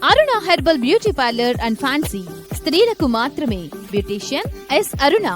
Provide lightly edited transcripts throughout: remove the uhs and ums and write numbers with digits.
Aruna herbal beauty parlour and fancy స్త్రీలకు మాత్రమే. Beautician yes అరుణ.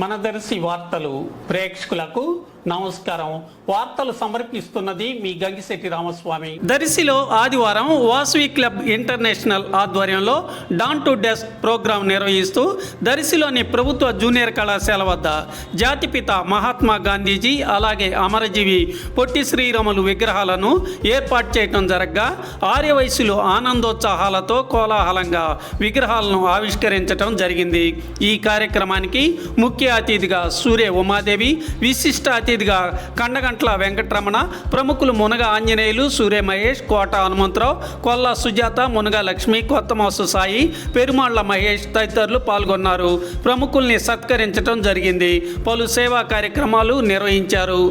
మన దర్శి వార్తలు ప్రేక్షకులకు నమస్కారం. వార్తలు సమర్పిస్తున్నది మీ గంగిశెట్టి రామస్వామి. దర్శిలో ఆదివారం వాసవి క్లబ్ ఇంటర్నేషనల్ ఆధ్వర్యంలో డాన్ టు డెస్క్ ప్రోగ్రాం నిర్వహిస్తూ దర్శిలోని ప్రభుత్వ జూనియర్ కళాశాల వద్ద జాతిపిత మహాత్మా గాంధీజీ అలాగే అమరజీవి పొట్టి శ్రీరాములు విగ్రహాలను ఏర్పాటు చేయడం జరగగా ఆర్యవైశ్యులు ఆనందోత్సాహాలతో కోలాహలంగా విగ్రహాలను ఆవిష్కరించడం జరిగింది. ఈ కార్యక్రమానికి ముఖ్య అతిథిగా సూర్య ఉమాదేవి, విశిష్ట అతిథిగా కండగంట్ల వెంకటరమణ, ప్రముఖులు మునగ ఆంజనేయులు, సూర్య మహేష్, కోట హనుమంతరావు, కొల్లా సుజాత, మునగ లక్ష్మి, కొత్తమాసు సాయి, పెరుమాళ్ల మహేష్ తదితరులు పాల్గొన్నారు. ప్రముఖుల్ని సత్కరించడం జరిగింది. పలు సేవా కార్యక్రమాలు నిర్వహించారు.